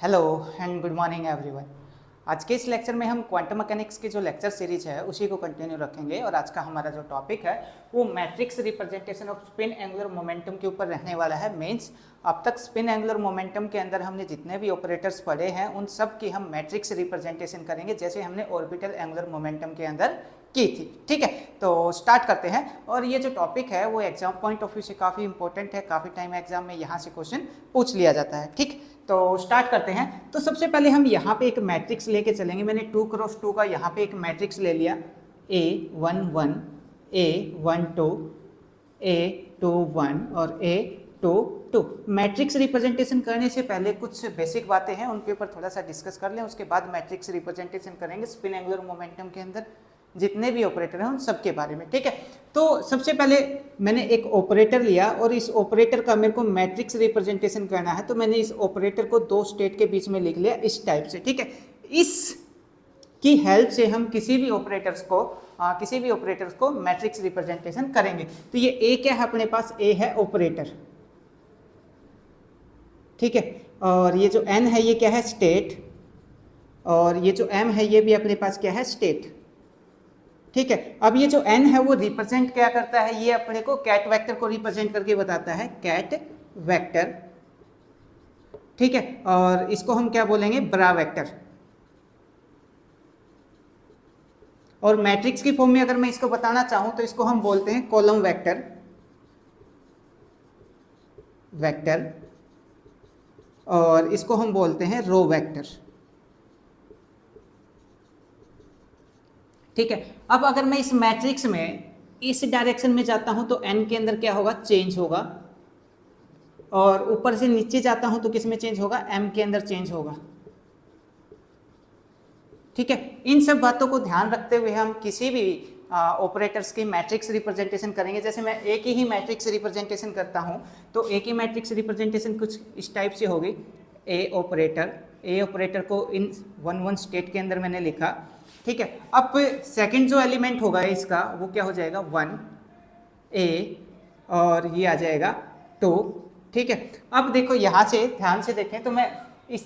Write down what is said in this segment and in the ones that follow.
Hello and good morning everyone. आज के इस लेक्चर में हम क्वांटम मैकेनिक्स की जो लेक्चर सीरीज है उसी को कंटिन्यू रखेंगे और आज का हमारा जो टॉपिक है वो matrix representation off spin angular momentum के ऊपर रहने वाला है। मींस अब तक स्पिन एंगुलर मोमेंटम के अंदर हमने जितने भी ऑपरेटर्स पढ़े हैं उन सब की हम मैट्रिक्स रिप्रेजेंटेशन करेंगे जैसे हमने ऑर्बिटल एंगुलर मोमेंटम के अंदर की थी। ठीक है, तो स्टार्ट करते हैं। और ये जो टॉपिक है वो एग्जाम पॉइंट ऑफ व्यू से काफ़ी इंपॉर्टेंट है, काफ़ी टाइम एग्जाम में यहाँ से क्वेश्चन पूछ लिया जाता है। ठीक, तो स्टार्ट करते हैं। तो सबसे पहले हम यहाँ पे एक मैट्रिक्स लेके चलेंगे। मैंने 2x2 का यहाँ पे एक मैट्रिक्स ले लिया, A11, A12, A21 और A22। मैट्रिक्स रिप्रेजेंटेशन करने से पहले कुछ बेसिक बातें हैं उनके ऊपर थोड़ा सा डिस्कस कर लें, उसके बाद मैट्रिक्स रिप्रेजेंटेशन करेंगे स्पिन एंगुलर मोमेंटम के अंदर जितने भी ऑपरेटर हैं उन सब के बारे में। ठीक है, तो सबसे पहले मैंने एक ऑपरेटर लिया और इस ऑपरेटर का मेरे को मैट्रिक्स रिप्रेजेंटेशन करना है, तो मैंने इस ऑपरेटर को दो स्टेट के बीच में लिख लिया इस टाइप से। ठीक है, इस की हेल्प से हम किसी भी ऑपरेटर्स को मैट्रिक्स रिप्रेजेंटेशन करेंगे। तो ये ए क्या है अपने पास, ए है ऑपरेटर। ठीक है, और ये जो एन है ये क्या है, स्टेट, और ये जो एम है ये भी अपने पास क्या है, स्टेट। ठीक है, अब ये जो n है वो रिप्रेजेंट क्या करता है, ये अपने को कैट वेक्टर को रिप्रेजेंट करके बताता है, कैट वेक्टर। ठीक है, और इसको हम क्या बोलेंगे, ब्रा वेक्टर। और मैट्रिक्स की फॉर्म में अगर मैं इसको बताना चाहूं तो इसको हम बोलते हैं कॉलम वेक्टर, और इसको हम बोलते हैं रो वेक्टर। ठीक है, अब अगर मैं इस मैट्रिक्स में इस डायरेक्शन में जाता हूं तो n के अंदर क्या होगा, चेंज होगा, और ऊपर से नीचे जाता हूं तो किस में चेंज होगा, m के अंदर चेंज होगा। ठीक है, इन सब बातों को ध्यान रखते हुए हम किसी भी ऑपरेटर्स की मैट्रिक्स रिप्रेजेंटेशन करेंगे। जैसे मैं एक ही मैट्रिक्स रिप्रेजेंटेशन करता हूं तो एक ही मैट्रिक्स रिप्रेजेंटेशन कुछ इस टाइप से होगी। ए ऑपरेटर को इन 1 स्टेट के अंदर मैंने लिखा। ठीक है, अब सेकंड जो एलिमेंट होगा इसका वो क्या हो जाएगा, 1A, और ये आ जाएगा 2। ठीक है, अब देखो यहाँ से ध्यान से देखें तो मैं इस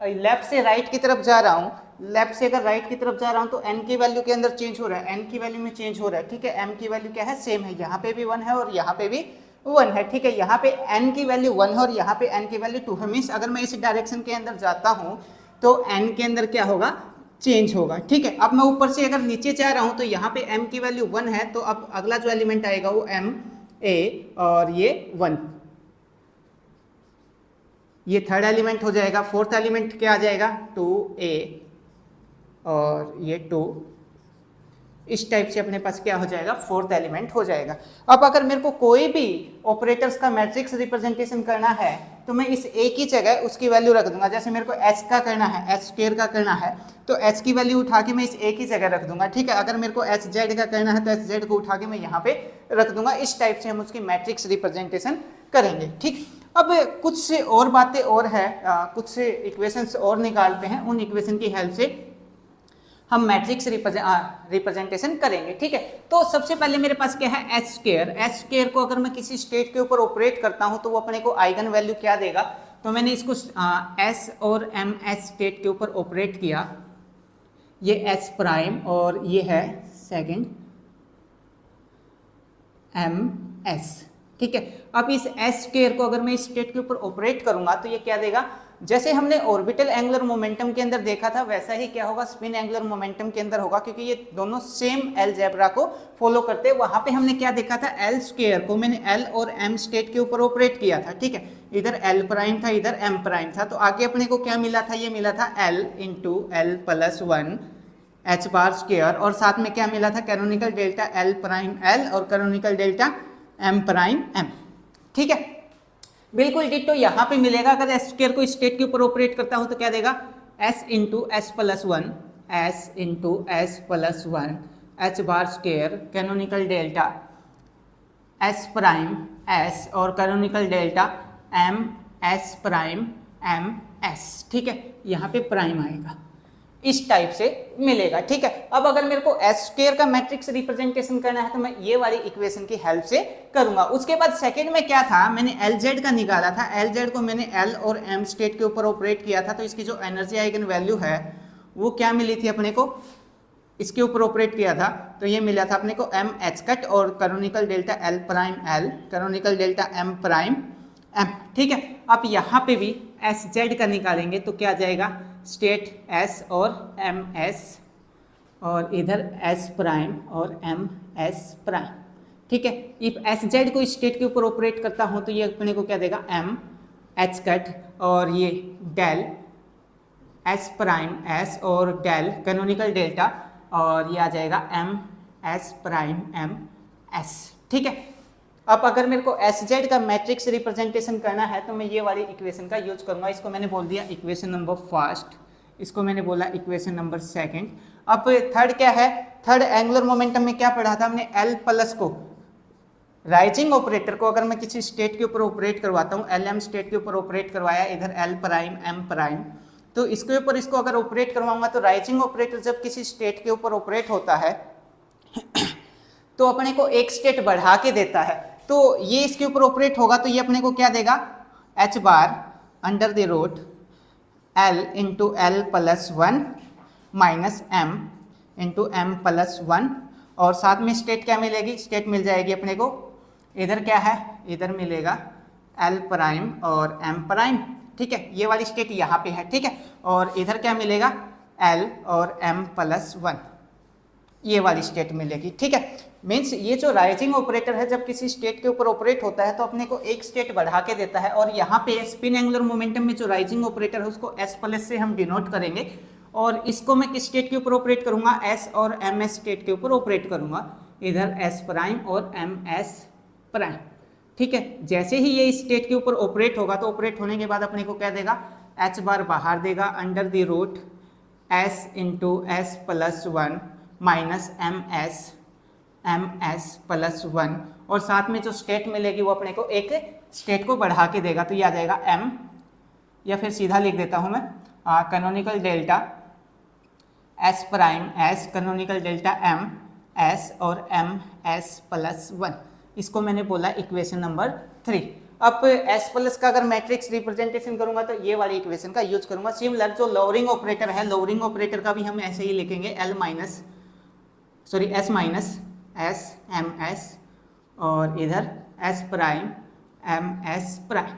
लेफ्ट से राइट की तरफ जा रहा हूँ। लेफ्ट से अगर राइट की तरफ जा रहा हूँ तो n की वैल्यू के अंदर चेंज हो रहा है, n की वैल्यू में चेंज हो रहा है। ठीक है, m की वैल्यू क्या है, सेम है, यहाँ पे भी 1 है और यहाँ पे भी 1 है। ठीक है, यहाँ पे n की वैल्यू 1 है और यहाँ पे n की वैल्यू 2 है। मीन्स अगर मैं इस डायरेक्शन के अंदर जाता हूँ तो n के अंदर क्या होगा, चेंज होगा। ठीक है, अब मैं ऊपर से अगर नीचे जा रहा हूँ तो यहाँ पे m की वैल्यू 1 है, तो अब अगला जो एलिमेंट आएगा वो ma और ये 1, ये थर्ड एलिमेंट हो जाएगा। फोर्थ एलिमेंट क्या आ जाएगा, 2a और ये 2। इस टाइप से अपने पास क्या हो जाएगा, फोर्थ एलिमेंट हो जाएगा। अब अगर मेरे को कोई भी ऑपरेटर्स का मैट्रिक्स रिप्रेजेंटेशन करना है तो मैं इस a की जगह उसकी वैल्यू रख दूंगा। जैसे मेरे को h का करना है, h² का करना है, तो h की वैल्यू उठा के मैं इस a की जगह रख दूंगा। ठीक है, अगर मेरे को hz का करना है तो hz को उठा के मैं यहाँ पे रख दूंगा। इस टाइप से हम उसकी मैट्रिक्स रिप्रेजेंटेशन करेंगे। ठीक, अब कुछ से और बातें और है, कुछ से इक्वेशंस और निकालते हैं, उन इक्वेशन की हेल्प से हम मैट्रिक्स रिप्रेजेंटेशन करेंगे। ठीक है, तो सबसे पहले मेरे पास क्या है, h² को अगर मैं किसी स्टेट के ऊपर ऑपरेट करता हूं तो वो अपने को आइगन वैल्यू क्या देगा। तो मैंने इसको s और ms स्टेट के ऊपर ऑपरेट किया, ये s प्राइम और ये है सेकंड ms। ठीक है, अब इस s² को अगर मैं इस स्टेट के ऊपर ऑपरेट करूंगा तो ये क्या देगा, जैसे हमने ऑर्बिटल एंगुलर मोमेंटम के अंदर देखा था वैसा ही क्या होगा, स्पिन एंगुलर मोमेंटम के अंदर होगा, क्योंकि ये दोनों सेम अलजेब्रा को फॉलो करते हैं। वहां पे हमने क्या देखा था, l² को मैंने l और m स्टेट के ऊपर ऑपरेट किया था। ठीक है, इधर l प्राइम था, इधर m प्राइम था, तो आगे अपने को क्या मिला था, ये मिला था l into l plus 1 h², और साथ में क्या मिला था, canonical delta l prime l और canonical delta m prime m। ठीक है, बिल्कुल डिट्टो यहाँ पे मिलेगा। अगर s² को स्टेट के ऊपर ऑपरेट करता हूँ तो क्या देगा, s into s plus 1 h² canonical delta s prime s और canonical delta m s prime m s। ठीक है, यहाँ पे प्राइम आएगा। इस टाइप से मिलेगा। ठीक है, अब अगर मेरे को एस स्क्वायर का मैट्रिक्स रिप्रेजेंटेशन करना है तो मैं ये वाली इक्वेशन की हेल्प से करूंगा। उसके बाद सेकंड में क्या था, मैंने एल जेड का निकाला था, एल जेड को मैंने एल और एम स्टेट के ऊपर ऑपरेट किया था, तो इसकी जो एनर्जी आइगन वैल्यू है वो क्या मिली थी अपने को, इसके ऊपर ऑपरेट किया था तो ये मिला था अपने को एम एच कट और canonical delta L prime L, canonical delta M prime M. ठीक है, अब यहाँ पे भी एस जेड का निकालेंगे तो क्या आ जाएगा, स्टेट एस और एम एस और इधर एस प्राइम और एम एस प्राइम। ठीक है, इफ एस जेड को स्टेट के ऊपर ऑपरेट करता हूँ तो ये अपने को क्या देगा, एम एच कट और ये डेल एस प्राइम एस और डेल कैनोनिकल डेल्टा और ये आ जाएगा M S prime M S. ठीक है, अब अगर मेरे को एस जेड का मैट्रिक्स रिप्रेजेंटेशन करना है तो मैं ये वाली इक्वेशन का यूज करूंगा। इसको मैंने बोल दिया इक्वेशन नंबर फर्स्ट, इसको मैंने बोला इक्वेशन नंबर सेकंड। अब थर्ड क्या है, थर्ड एंगुलर मोमेंटम में क्या पढ़ा था हमने, एल प्लस को राइजिंग ऑपरेटर को अगर मैं किसी स्टेट के ऊपर ऑपरेट करवाता हूँ, एल एम स्टेट के ऊपर ऑपरेट करवाया, इधर एल प्राइम एम प्राइम, तो इसके ऊपर इसको अगर ऑपरेट करवाऊंगा तो राइजिंग ऑपरेटर जब किसी स्टेट के ऊपर ऑपरेट होता है तो अपने को एक स्टेट बढ़ा के देता है। तो ये इसके ऊपर ऑपरेट होगा तो ये अपने को क्या देगा, H bar under the root L into L plus one minus M into M plus one और साथ में स्टेट क्या मिलेगी, स्टेट मिल जाएगी अपने को, इधर क्या है, इधर मिलेगा एल प्राइम और एम प्राइम। ठीक है, ये वाली स्टेट यहाँ पे है। ठीक है, और इधर क्या मिलेगा, एल और एम प्लस वन, ये वाली स्टेट मिलेगी। ठीक है, मीन्स ये जो राइजिंग ऑपरेटर है जब किसी स्टेट के ऊपर ऑपरेट होता है तो अपने को एक स्टेट बढ़ा के देता है और यहाँ पे स्पिन एंगुलर मोमेंटम में जो राइजिंग ऑपरेटर है उसको एस प्लस से हम डिनोट करेंगे और इसको मैं किस स्टेट के ऊपर ऑपरेट करूंगा, एस और एम एस स्टेट के ऊपर ऑपरेट करूंगा, इधर एस प्राइम और एम एस प्राइम। ठीक है, जैसे ही ये स्टेट के ऊपर ऑपरेट होगा तो ऑपरेट होने के बाद अपने को क्या देगा, एच बार बाहर देगा under the root S into S plus one minus M S plus one और साथ में जो स्टेट मिलेगी वो अपने को एक स्टेट को बढ़ा के देगा तो ये आ जाएगा एम, या फिर सीधा लिख देता हूँ मैं, canonical delta S prime S canonical delta M S और एम एस प्लस वन। इसको मैंने बोला इक्वेशन नंबर 3। अब एस प्लस का अगर मैट्रिक्स रिप्रेजेंटेशन करूंगा तो ये वाली इक्वेशन का यूज करूंगा। सिमिलर जो लोअरिंग ऑपरेटर है, लोअरिंग ऑपरेटर का भी हम ऐसे ही लिखेंगे, S minus S M S और इधर S prime M S prime.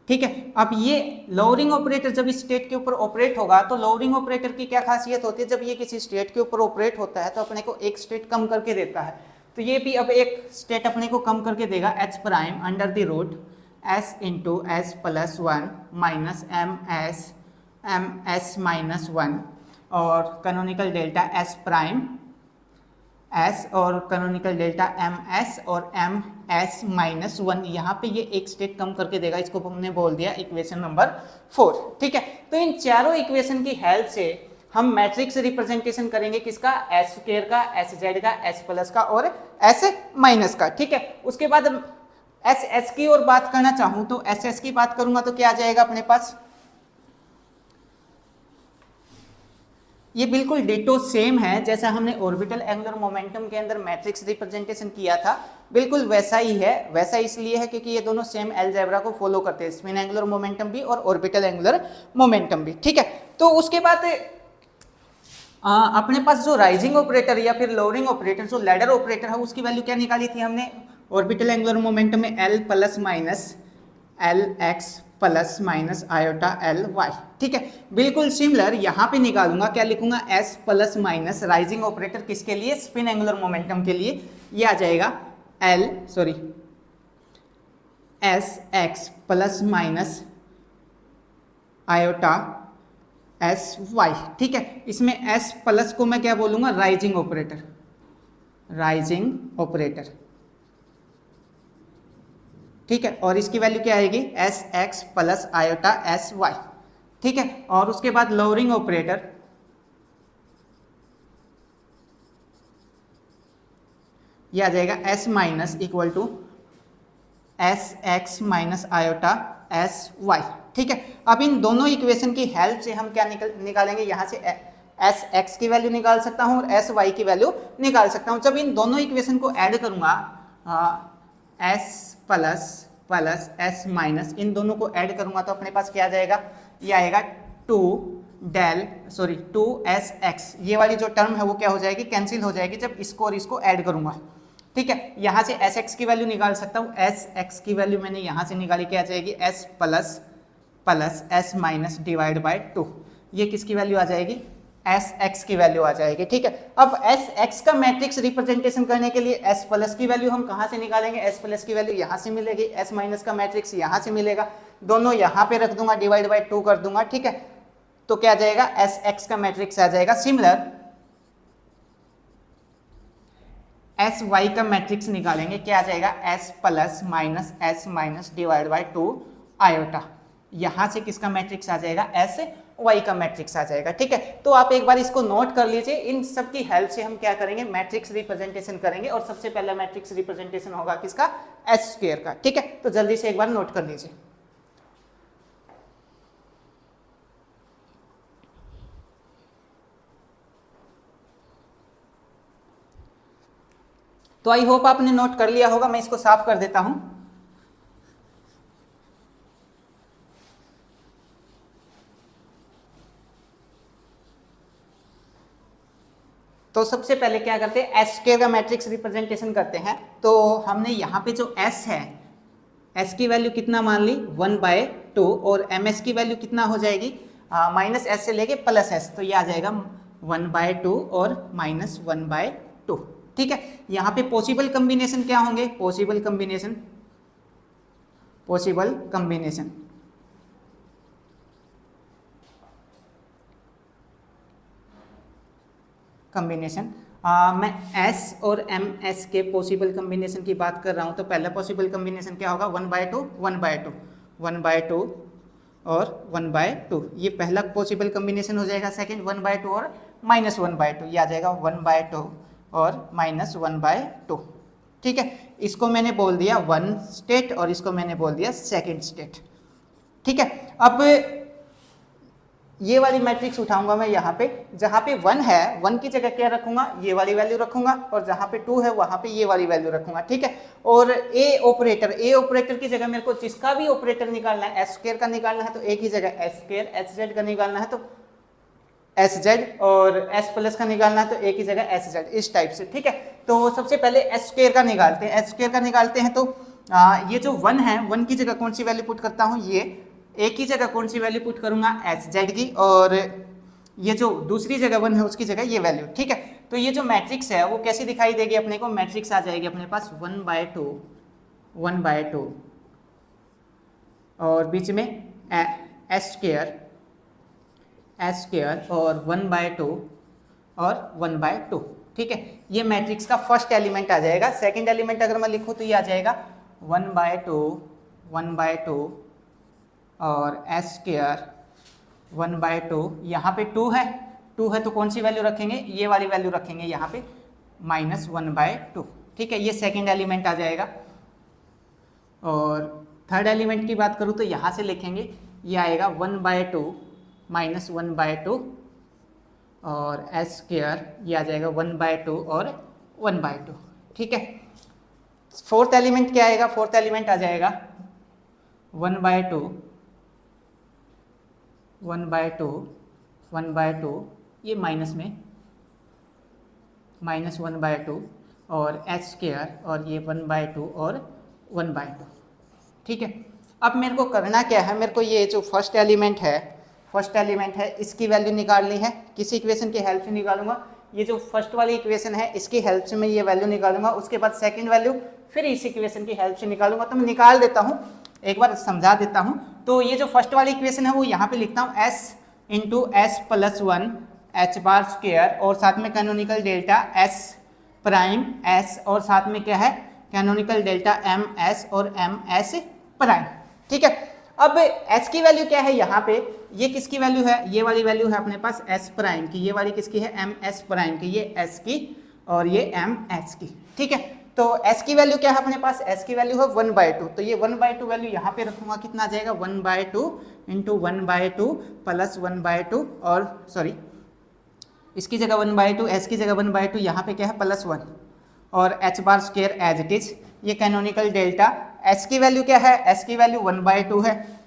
ठीक है, अब ये लोअरिंग ऑपरेटर जब इस स्टेट के ऊपर ऑपरेट होगा तो लोअरिंग ऑपरेटर की क्या खासियत होती है, जब ये किसी स्टेट के ऊपर ऑपरेट होता है तो अपने को एक स्टेट कम करके देता है, तो ये भी अब एक स्टेट अपने को कम करके देगा, H prime under the root S into S plus one minus M S minus one और canonical delta S prime S और कैनोनिकल डेल्टा एम एस और एम एस माइनस वन। यहाँ पे ये एक स्टेट कम करके देगा, इसको हमने बोल दिया इक्वेशन नंबर 4। ठीक है, तो इन चारों इक्वेशन की हेल्प से हम मैट्रिक्स रिप्रेजेंटेशन करेंगे किसका, एस स्क्वायर का, एस जेड का, एस प्लस का और एस माइनस का। ठीक है, उसके बाद एस की और बात करना चाहूं तो एस की बात करूंगा तो क्या आ जाएगा अपने पास, ये बिल्कुल डिटो सेम है जैसा हमने ऑर्बिटल एंगुलर मोमेंटम के अंदर मैट्रिक्स रिप्रेजेंटेशन किया था, बिल्कुल वैसा ही है। वैसा इसलिए है क्योंकि ये दोनों सेम अलजेब्रा को फॉलो करते हैं, स्पिन एंगुलर मोमेंटम भी और ऑर्बिटल एंगुलर मोमेंटम भी। ठीक है, तो उसके बाद अपने पास जो राइजिंग ऑपरेटर या फिर लोअरिंग ऑपरेटर, जो लैडर ऑपरेटर है, उसकी वैल्यू क्या निकाली थी हमने, ऑर्बिटल एंगुलर मोमेंटम में L plus minus L X plus minus iota L Y. ठीक है, बिल्कुल सिमिलर यहाँ पे निकालूंगा, क्या लिखूंगा, S plus minus rising operator किसके लिए, स्पिन एंगुलर मोमेंटम के लिए, ये आ जाएगा S X plus minus iota S Y. ठीक है, इसमें एस प्लस को मैं क्या बोलूंगा, राइजिंग ऑपरेटर, राइजिंग ऑपरेटर। ठीक है, और इसकी वैल्यू क्या आएगी, S X plus iota S Y. ठीक है, और उसके बाद लोअरिंग ऑपरेटर, ये आ जाएगा S minus equal to S X minus iota S Y. ठीक है, अब इन दोनों इक्वेशन की हेल्प से हम क्या निकालेंगे, यहाँ से एस एक्स की वैल्यू निकाल सकता हूँ और एस वाई की वैल्यू निकाल सकता हूँ। जब इन दोनों इक्वेशन को ऐड करूंगा, S plus plus S minus, इन दोनों को ऐड करूंगा तो अपने पास क्या आ जाएगा, ये आएगा टू एस एक्स। ये वाली जो टर्म है वो क्या हो जाएगी, कैंसिल हो जाएगी जब इसको और इसको ऐड करूंगा। ठीक है, यहाँ से एस एक्स की वैल्यू निकाल सकता हूँ, एस एक्स की वैल्यू मैंने यहाँ से निकाली, क्या आ जाएगी, S plus plus S minus divide by 2। ये किसकी वैल्यू आ जाएगी, एस एक्स की वैल्यू आ जाएगी। ठीक है, अब एस एक्स का मैट्रिक्स रिप्रेजेंटेशन करने के लिए एस प्लस की वैल्यू हम कहाँ से निकालेंगे, एस प्लस की वैल्यू यहाँ से मिलेगी, एस माइनस का मैट्रिक्स यहाँ से मिलेगा, दोनों यहाँ पे रख दूंगा, डिवाइड बाय 2 कर दूंगा। ठीक है, तो क्या आ जाएगा, एस एक्स का मैट्रिक्स आ जाएगा। सिमिलर एस वाई का मैट्रिक्स निकालेंगे, क्या आ जाएगा, S plus minus divide by 2 iota. यहां से किसका मैट्रिक्स आ जाएगा, एस वाई का मैट्रिक्स आ जाएगा। ठीक है, तो आप एक बार इसको नोट कर लीजिए। इन सब की हेल्प से हम क्या करेंगे, मैट्रिक्स रिप्रेजेंटेशन करेंगे, और सबसे पहला मैट्रिक्स रिप्रेजेंटेशन होगा किसका, एस स्क्वायर का। ठीक है, तो जल्दी से एक बार नोट कर लीजिए। तो आई होप आपने नोट कर लिया होगा, मैं इसको साफ कर देता हूं। तो सबसे पहले क्या करते हैं, एस स्क्वायर का मैट्रिक्स रिप्रेजेंटेशन करते हैं। तो हमने यहाँ पे जो एस है, एस की वैल्यू कितना मान ली, 1/2, और एम एस की वैल्यू कितना हो जाएगी, माइनस एस से लेके प्लस एस, तो ये आ जाएगा 1/2 और -1/2। ठीक है, यहाँ पे पॉसिबल कॉम्बिनेशन क्या होंगे, पॉसिबल कॉम्बिनेशन मैं S और MS के पॉसिबल कॉम्बिनेशन की बात कर रहा हूँ। तो पहला पॉसिबल कॉम्बिनेशन क्या होगा, 1/2 और 1/2, ये पहला पॉसिबल कॉम्बिनेशन हो जाएगा। सेकंड 1/2 और -1/2, ये आ जाएगा 1/2 और -1/2। ठीक है, इसको मैंने बोल दिया वन स्टेट और इसको मैंने बोल दिया सेकंड स्टेट। ठीक है, अब ये वाली मैट्रिक्स उठाऊंगा मैं यहाँ पे, जहाँ पे 1 है 1 की जगह क्या रखूंगा, ये वाली वैल्यू रखूंगा, और जहाँ पे 2 है वहाँ पे ये वाली वैल्यू रखूंगा। ठीक है, और ए ऑपरेटर की जगह मेरे को जिसका भी ऑपरेटर निकालना है, एस स्क्वायर का निकालना है तो ए की जगह एस स्क्वायर, एस जेड का निकालना है तो एस जेड, और एस प्लस का निकालना है तो ए की जगह एस जेड, इस टाइप से। ठीक है, तो सबसे पहले एस स्क्वायर का निकालते हैं। एस स्क्वायर का निकालते हैं तो ये जो 1 है, 1 की जगह कौन सी वैल्यू पुट करता हूँ, ये ए की जगह कौन सी वैल्यू पुट करूंगा, एस जेड की, और ये जो दूसरी जगह 1 है उसकी जगह ये वैल्यू। ठीक है, तो ये जो मैट्रिक्स है वो कैसी दिखाई देगी अपने को, मैट्रिक्स आ जाएगी अपने पास 1/2 और बीच में एस स्क्वायर और 1/2 और 1/2। ठीक है, ये मैट्रिक्स का फर्स्ट एलिमेंट आ जाएगा। सेकंड एलिमेंट अगर मैं लिखूँ तो ये आ जाएगा 1/2 और एस स्क्वायर 1/2। यहाँ पे 2 है तो कौन सी वैल्यू रखेंगे, ये वाली वैल्यू रखेंगे यहाँ पे, -1/2। ठीक है, ये सेकंड एलिमेंट आ जाएगा। और थर्ड एलिमेंट की बात करूँ तो यहाँ से लिखेंगे, ये आएगा 1/2 -1/2 और एस स्क्वायर, ये आ जाएगा 1/2 और 1/2। ठीक है, फोर्थ एलिमेंट क्या आएगा, फोर्थ एलिमेंट आ जाएगा 1/2 ये माइनस में -1/2 और एस स्क्वायर, और ये 1/2 और 1/2। ठीक है, अब मेरे को करना क्या है, मेरे को ये जो फर्स्ट एलिमेंट है इसकी वैल्यू निकालनी है। किसी इक्वेशन की हेल्प से निकालूंगा, ये जो फर्स्ट वाली इक्वेशन है इसकी हेल्प से मैं ये वैल्यू निकालूंगा, उसके बाद सेकंड वैल्यू फिर इस इक्वेशन की हेल्प से निकालूंगा। तो मैं निकाल देता हूँ, एक बार समझा देता हूँ। तो ये जो फर्स्ट वाली इक्वेशन है वो यहाँ पे लिखता हूँ s × s+1 h bar square, और साथ में canonical delta s prime s, और साथ में क्या है, कैनोनिकल डेल्टा ms और ms प्राइम। ठीक है, अब s की वैल्यू क्या है यहाँ पे, ये किसकी वैल्यू है, ये वाली वैल्यू है अपने पास s प्राइम की, ये वाली किसकी है, ms प्राइम की, ये s की और ये ms की। ठीक है, तो s की वैल्यू क्या है अपने पास, s की वैल्यू है 1/2, तो ये 1/2 वैल्यू यहाँ पे रखूंगा, कितना आ जाएगा 1/2 × 1/2 + 1/2 और इसकी जगह 1/2, एस की जगह 1/2, यहाँ पे क्या है +1 और H bar square as it is. ये कैनोनिकल डेल्टा, एस की वैल्यू क्या है, एस की वैल्यू 1/2 है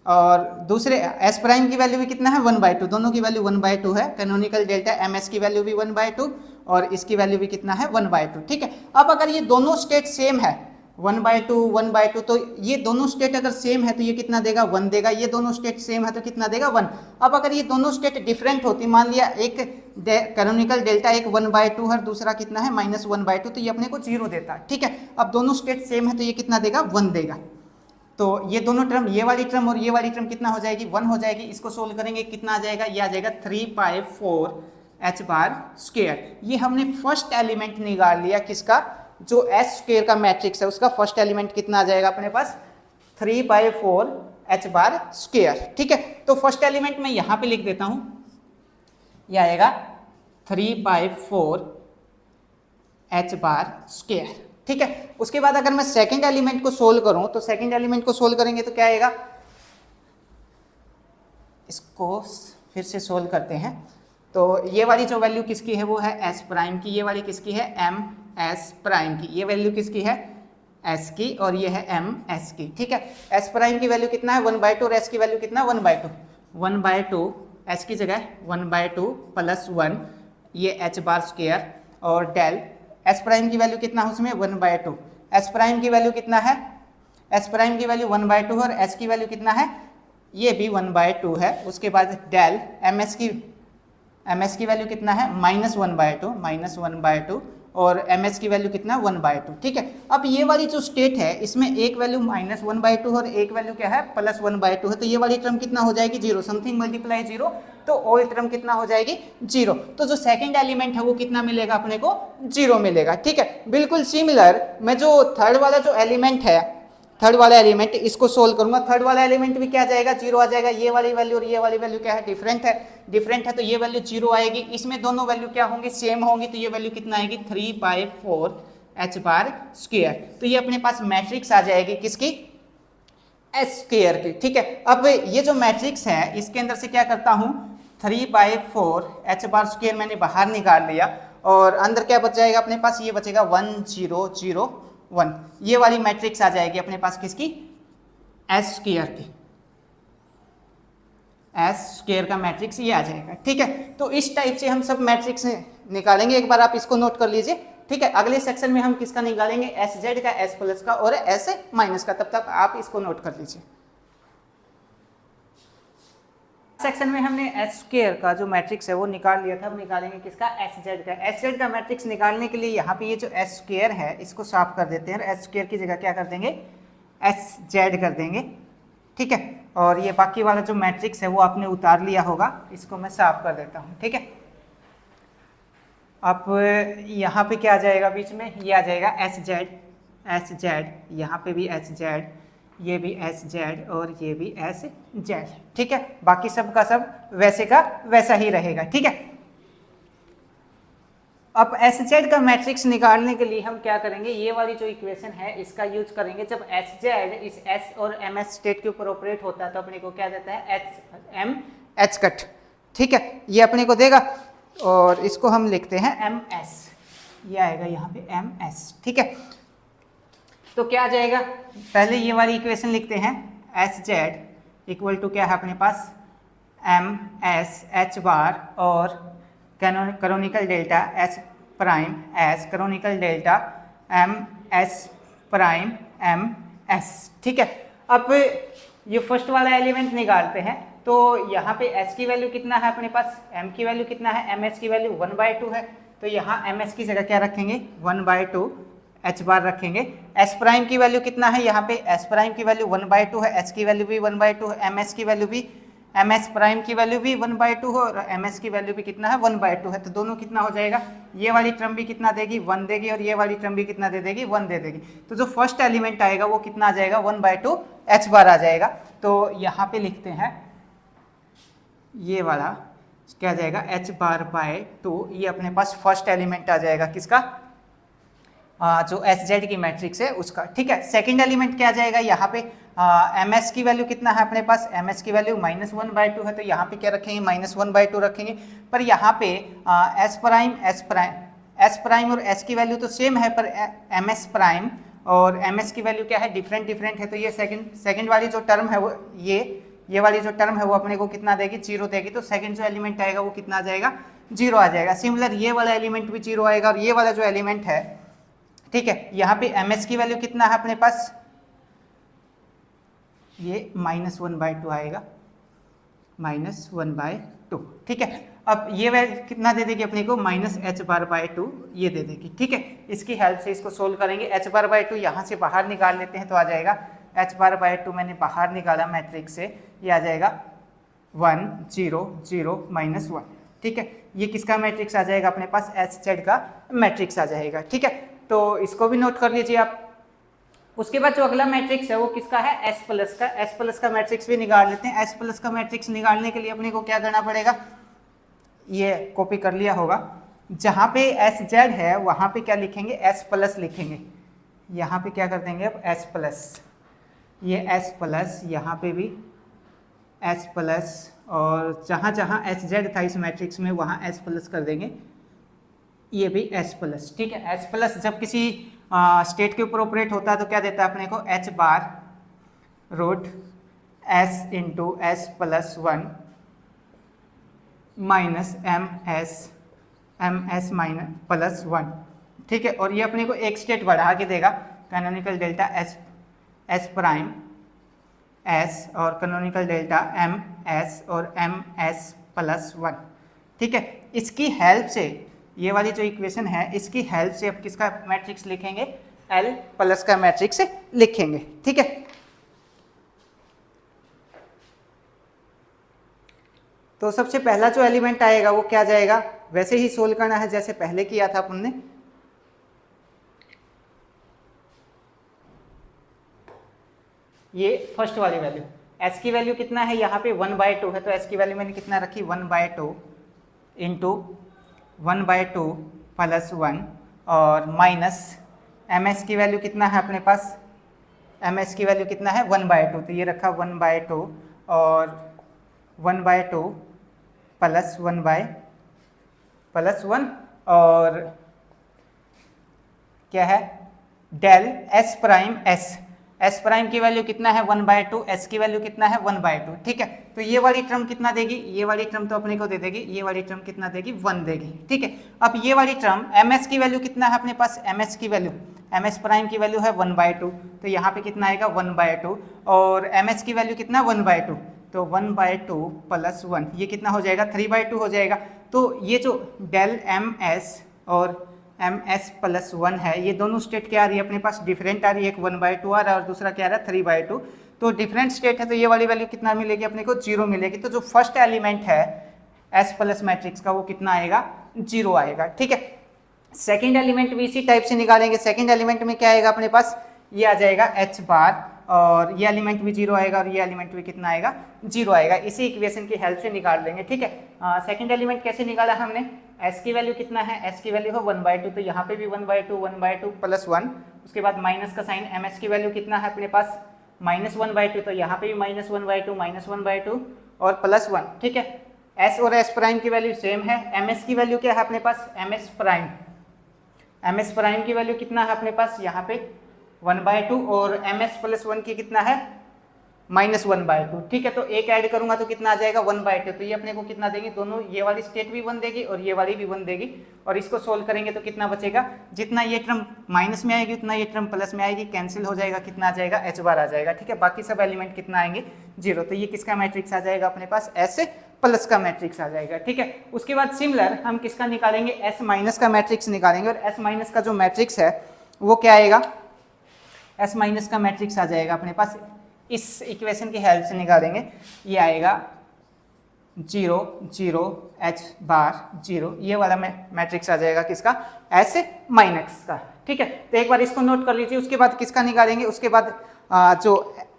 और दूसरे एस प्राइम की वैल्यू भी कितना है 1/2, दोनों की वैल्यू 1/2 है। कैनोनिकल डेल्टा एम एस की वैल्यू भी 1/2 और इसकी वैल्यू भी कितना है 1/2। ठीक है, अब अगर ये दोनों स्टेट सेम है 1/2 1/2, तो ये दोनों स्टेट अगर सेम है तो ये कितना देगा 1 देगा, ये दोनों स्टेट सेम है तो कितना देगा 1। अब अगर ये दोनों स्टेट डिफरेंट होती, मान लिया एक कैनोनिकल डेल्टा एक 1/2 है और दूसरा कितना है -1/2, तो ये अपने को 0 देता है। ठीक है, अब दोनों स्टेट सेम है तो ये कितना देगा 1 देगा। तो ये दोनों टर्म, ये वाली टर्म और ये वाली टर्म कितना हो जाएगी 1 हो जाएगी। इसको सोल्व करेंगे कितना आ जाएगा, ये आ जाएगा 3/4 h बार स्क्वायर। ये हमने फर्स्ट एलिमेंट निकाल लिया किसका, जो एस स्क्वायर का मैट्रिक्स है उसका फर्स्ट एलिमेंट कितना आ जाएगा अपने पास 3/4 h बार स्क्वायर। ठीक है, तो फर्स्ट एलिमेंट मैं यहां पे लिख देता हूं, ये आएगा 3/4 h बार स्क्वायर। ठीक है, उसके बाद अगर मैं सेकंड एलिमेंट को सोल्व करूं तो सेकंड एलिमेंट को सोल्व करेंगे तो क्या आएगा, इसको फिर से सोल्व करते हैं। तो ये वाली जो वैल्यू किसकी है वो है एस प्राइम की, ये वाली किसकी है एम एस प्राइम की, ये वैल्यू किसकी है एस की और ये है एम एस की। ठीक है, एस प्राइम की वैल्यू कितना है 1/2 और एस की वैल्यू कितना 1/2, 1/2 एस की जगह 1/2 +1 ये एच बार स्क्वायर और डेल एस प्राइम की वैल्यू कितना है उसमें 1/2, एस प्राइम की वैल्यू कितना है, एस प्राइम की वैल्यू 1/2 और एस की वैल्यू कितना है, ये भी 1/2 है। उसके बाद डेल एम एस की वैल्यू कितना है -1/2 और एम एस की वैल्यू कितना 1/2। ठीक है, अब ये वाली जो स्टेट है इसमें एक वैल्यू -1/2 और एक वैल्यू क्या है +1/2 है, तो ये वाली टर्म कितना हो जाएगी 0, समथिंग मल्टीप्लाई 0, तो ऑल टर्म कितना हो जाएगी 0। तो जो सेकंड एलिमेंट है वो कितना मिलेगा अपने को 0 मिलेगा। ठीक है, बिल्कुल सिमिलर मैं जो थर्ड वाला जो एलिमेंट है, थर्ड वाला एलिमेंट इसको सोल्व करूंगा, थर्ड वाला एलिमेंट भी क्या जाएगा 0 आ जाएगा। ये वाली वैल्यू और ये वाली वैल्यू क्या है डिफरेंट है तो ये वैल्यू 0 आएगी। इसमें दोनों वैल्यू क्या होंगी सेम होंगी, तो ये वैल्यू कितना आएगी 3/4 h बार स्क्वायर। तो ये अपने पास मैट्रिक्स आ जाएगी किसकी एस स्क्वायर की। ठीक है, अब ये जो मैट्रिक्स है इसके अंदर से क्या करता हूं 3/4 h बार स्क्वायर मैंने बाहर निकाल लिया और अंदर क्या बच जाएगा अपने पास, ये बचेगा 1 0 0 1, ये वाली मैट्रिक्स आ जाएगी अपने पास किसकी एस स्क्वायर की, एस स्क्वायर का मैट्रिक्स ये आ जाएगा। ठीक है, तो इस टाइप से हम सब मैट्रिक्स निकालेंगे, एक बार आप इसको नोट कर लीजिए। ठीक है, अगले सेक्शन में हम किसका निकालेंगे एस जेड का, एस प्लस का और एस माइनस का, तब तक आप इसको नोट कर लीजिए। सेक्शन में हमने एस स्क्वायर का जो मैट्रिक्स है वो निकाल लिया था, अब निकालेंगे किसका एस जेड का। एस जेड का मैट्रिक्स निकालने के लिए यहाँ पे ये जो एस स्क्वायर है इसको साफ कर देते हैं, एस स्क्वायर की जगह क्या कर देंगे एस जेड कर देंगे। ठीक है, और ये बाकी वाला जो मैट्रिक्स है वो आपने उतार लिया होगा, इसको मैं साफ कर देता हूँ। ठीक है, अब यहाँ पे क्या आ जाएगा बीच में, ये आ जाएगा एस जेड, यहाँ पे भी एस जेड, ये भी एस जेड और ये भी एस जेड। ठीक है, बाकी सब का सब वैसे का वैसा ही रहेगा। ठीक है, अब एस जेड का मैट्रिक्स निकालने के लिए हम क्या करेंगे, ये वाली जो इक्वेशन है इसका यूज करेंगे। जब एस जेड इस एस और एम एस स्टेट के ऊपर ऑपरेट होता है तो अपने को क्या देता है एच एम एच कट। ठीक है, ये अपने को देगा और इसको हम लिखते हैं एम एस, ये आएगा यहाँ पे एम एस। ठीक है, तो क्या आ जाएगा, पहले ये वाली इक्वेशन लिखते हैं एस जेड इक्वल टू क्या है अपने पास एम एस एच बार और canonical delta S prime S canonical delta M S prime M S. ठीक है, अब ये फर्स्ट वाला एलिमेंट निकालते हैं, तो यहाँ पे एस की वैल्यू कितना है अपने पास, एम की वैल्यू कितना है, एम एस की वैल्यू 1/2 है, तो यहाँ एम एस की जगह क्या रखेंगे 1/2 एच बार रखेंगे। एस प्राइम की वैल्यू कितना है, यहाँ पे एस प्राइम की वैल्यू 1/2 है, एच की वैल्यू भी 1/2 है, एम एस की वैल्यू भी, एम एस प्राइम की वैल्यू भी 1/2 है और एम एस की वैल्यू भी कितना है 1/2 है, तो दोनों कितना हो जाएगा, ये वाली टर्म भी कितना देगी 1 देगी और ये वाली टर्म भी कितना दे देगी 1 दे देगी। तो जो फर्स्ट एलिमेंट आएगा वो कितना आ जाएगा 1/2 एच बार आ जाएगा। तो यहाँ पे लिखते हैं ये वाला क्या जाएगा एच बार बाय 2, ये अपने पास फर्स्ट एलिमेंट आ जाएगा किसका, जो एस जेड की मैट्रिक्स है उसका। ठीक है, सेकंड एलिमेंट क्या जाएगा, यहाँ पे एम एस की वैल्यू कितना है अपने पास, एम एस की वैल्यू -1/2 है, तो यहाँ पे क्या रखेंगे, -1/2 रखेंगे। पर यहाँ पे एस प्राइम और एस की वैल्यू तो सेम है, पर एम एस प्राइम और एम एस की वैल्यू क्या है, डिफरेंट है। तो ये सेकंड वाली जो टर्म है वो ये वाली जो टर्म है वो अपने को कितना देगी, 0 देगी। तो सेकंड जो एलिमेंट आएगा वो कितना आ जाएगा, 0 आ जाएगा। सिमिलर ये वाला एलिमेंट भी 0 आएगा, और ये वाला जो एलिमेंट है, ठीक है, यहाँ पे एम एस की वैल्यू कितना है अपने पास, ये -1/2 आएगा, -1/2, ठीक है। अब ये वैल्यू कितना दे देगी अपने को, -h⁻/2 ये दे देगी, ठीक है। इसकी हेल्प से इसको सोल्व करेंगे। h⁻/2 यहाँ से बाहर निकाल लेते हैं तो आ जाएगा h⁻/2 मैंने बाहर निकाला मैट्रिक्स से, ये आ जाएगा 1 0 0 -1, ठीक है। ये किसका मैट्रिक्स आ जाएगा अपने पास, HZ का मैट्रिक्स आ जाएगा, ठीक है। तो इसको भी नोट कर लीजिए आप। उसके बाद जो अगला मैट्रिक्स है वो किसका है, S प्लस का मैट्रिक्स भी निकाल लेते हैं। S प्लस का मैट्रिक्स निकालने के लिए अपने को क्या करना पड़ेगा, ये कॉपी कर लिया होगा, जहाँ पे SZ है वहाँ पे क्या लिखेंगे, S प्लस लिखेंगे। यहाँ पे क्या कर देंगे अब, S प्लस, ये S प्लस, यहाँ पे भी S प्लस, और जहाँ जहाँ SZ था इस मैट्रिक्स में वहाँ S प्लस कर देंगे, ये भी S प्लस, ठीक है। S प्लस जब किसी स्टेट के ऊपर ऑपरेट होता है तो क्या देता है अपने को, h⁻√s into S + 1 minus MS + 1, ठीक है। और ये अपने को एक स्टेट बढ़ा के देगा, canonical delta S prime S और कैनोनिकल डेल्टा MS और MS + 1, ठीक है। इसकी हेल्प से ये वाली जो इक्वेशन है, इसकी हेल्प से अब किसका मैट्रिक्स लिखेंगे, L प्लस का मैट्रिक्स लिखेंगे, ठीक है। तो सबसे पहला जो एलिमेंट आएगा वो क्या जाएगा, वैसे ही सोल्व करना है जैसे पहले किया था अपन ने। ये फर्स्ट वाली वैल्यू, S की वैल्यू कितना है यहाँ पे 1/2 है, तो S की वैल्यू मैंने कितना रखी, 1/2 इंटू 1/2 + 1 और माइनस MS की वैल्यू कितना है अपने पास, MS की वैल्यू कितना है 1/2, तो ये रखा 1/2 और 1/2 + 1 और क्या है, del S prime S prime की वैल्यू कितना है 1/2, S की वैल्यू कितना है 1/2, ठीक है। तो ये वाली टर्म कितना देगी, ये वाली टर्म तो अपने को दे देगी, ये वाली टर्म कितना देगी, 1 देगी, ठीक है। अब ये वाली टर्म MS की वैल्यू कितना है अपने पास, MS की वैल्यू, MS प्राइम की वैल्यू है 1/2, तो यहाँ पे कितना आएगा 1/2 और MS की वैल्यू कितना 1/2, तो 1/2 + 1 ये कितना हो जाएगा 3/2 हो जाएगा। तो ये जो डेल MS और MS + 1 है, ये दोनों स्टेट क्या आ रही है अपने पास, डिफरेंट आ रही है, एक 1/2 आ रहा है और दूसरा क्या आ रहा है 3/2। तो डिफरेंट स्टेट है तो ये वाली वैल्यू कितना मिलेगी अपने को, 0 मिलेगी। तो जो फर्स्ट एलिमेंट है S प्लस मैट्रिक्स का वो कितना आएगा, 0 आएगा, ठीक है। सेकेंड एलिमेंट भी इसी टाइप से निकालेंगे। सेकेंड एलिमेंट में क्या आएगा अपने पास, ये आ जाएगा H⁻, और ये एलिमेंट भी 0 आएगा और ये एलिमेंट भी कितना आएगा, 0 आएगा। इसी इक्वेशन की हेल्प से निकाल लेंगे, ठीक है। सेकंड एलिमेंट कैसे निकाला हमने, S की वैल्यू कितना है, S की वैल्यू है 1/2, तो यहाँ पे भी 1/2 + 1, उसके बाद माइनस का साइन, MS की वैल्यू कितना है अपने पास -1/2, तो यहाँ पे भी -1/2 और +1, ठीक है। S और S प्राइम की वैल्यू सेम है। MS की वैल्यू क्या है अपने पास, MS प्राइम की वैल्यू कितना है अपने पास, यहाँ पे 1/2 और MS + 1 की कितना है -1/2, ठीक है। तो एक ऐड करूंगा तो कितना आ जाएगा 1/2, तो ये अपने को कितना देंगे, दोनों ये वाली स्टेट भी 1 देगी और ये वाली भी 1 देगी, और इसको सोल्व करेंगे तो कितना बचेगा, जितना ये टर्म माइनस में आएगी उतना ये टर्म प्लस में आएगी, कैंसिल हो जाएगा, कितना आ जाएगा H⁻ आ जाएगा, ठीक है। बाकी सब एलिमेंट कितना आएंगे 0, तो ये किसका मैट्रिक्स आ जाएगा अपने पास, S प्लस का मैट्रिक्स आ जाएगा, ठीक है। उसके बाद सिमिलर हम किसका निकालेंगे, S माइनस का मैट्रिक्स निकालेंगे, और S माइनस का जो मैट्रिक्स है वो क्या आएगा, S माइनस का मैट्रिक्स आ जाएगा अपने पास, इस इक्वेशन की हेल्प से निकालेंगे, ये आएगा 0 0 H⁻0, ये वाला मैट्रिक्स आ जाएगा किसका, S माइनस का, ठीक है। तो एक बार इसको नोट कर लीजिए। उसके बाद किसका निकालेंगे, उसके बाद जो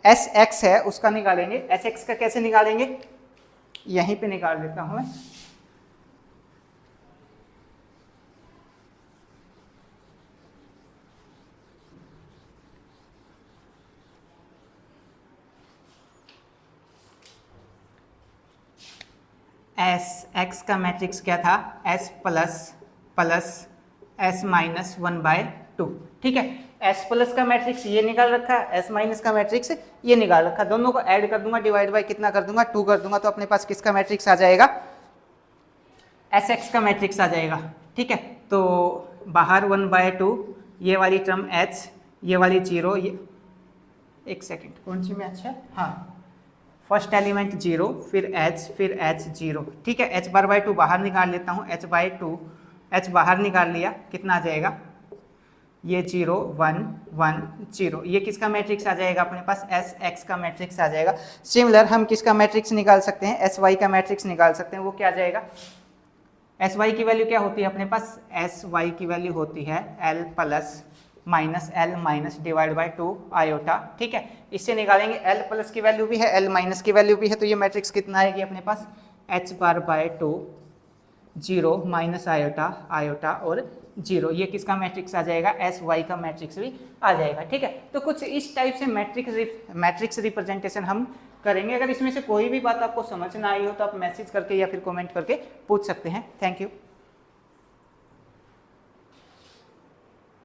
SX है उसका निकालेंगे। SX का कैसे निकालेंगे, यहीं पे निकाल देता हूं मैं। एस एक्स का मैट्रिक्स क्या था, S plus plus S minus 1/2। ठीक है, एस प्लस का मैट्रिक्स ये निकाल रखा है, एस माइनस का मैट्रिक्स ये निकाल रखा, दोनों को ऐड कर दूंगा, डिवाइड बाय कितना कर दूंगा, 2 कर दूंगा, तो अपने पास किसका मैट्रिक्स आ जाएगा, एस एक्स का मैट्रिक्स आ जाएगा। ठीक है, तो बाहर 1/2, ये वाली टर्म एच, ये वाली 0, ये एक सेकेंड कौन सी में अच्छा, हाँ फर्स्ट एलिमेंट 0, फिर h 0। ठीक है, h/2 बाहर निकाल लेता हूँ, h/2 h बाहर निकाल लिया, कितना आ जाएगा, ये 0 1 1 0, ये किसका मैट्रिक्स आ जाएगा अपने पास, एस एक्स का मैट्रिक्स आ जाएगा। सिमिलर हम किसका मैट्रिक्स निकाल सकते हैं, एस वाई का मैट्रिक्स निकाल सकते हैं, वो क्या आ जाएगा, एस वाई की वैल्यू क्या होती है अपने पास, एस वाई की वैल्यू होती है L plus minus L minus divide by 2 iota. ठीक है, इससे निकालेंगे, एल प्लस की वैल्यू भी है, एल माइनस की वैल्यू भी है, तो ये मैट्रिक्स कितना आएगी अपने पास, h/2 0 माइनस आयोटा आयोटा और 0, ये किसका मैट्रिक्स आ जाएगा, एस वाई का मैट्रिक्स भी आ जाएगा। ठीक है, तो कुछ इस टाइप से मैट्रिक्स रिप्रेजेंटेशन हम करेंगे। अगर इसमें से कोई भी बात आपको समझ ना आई हो तो आप मैसेज करके या फिर कमेंट करके पूछ सकते हैं। Thank you.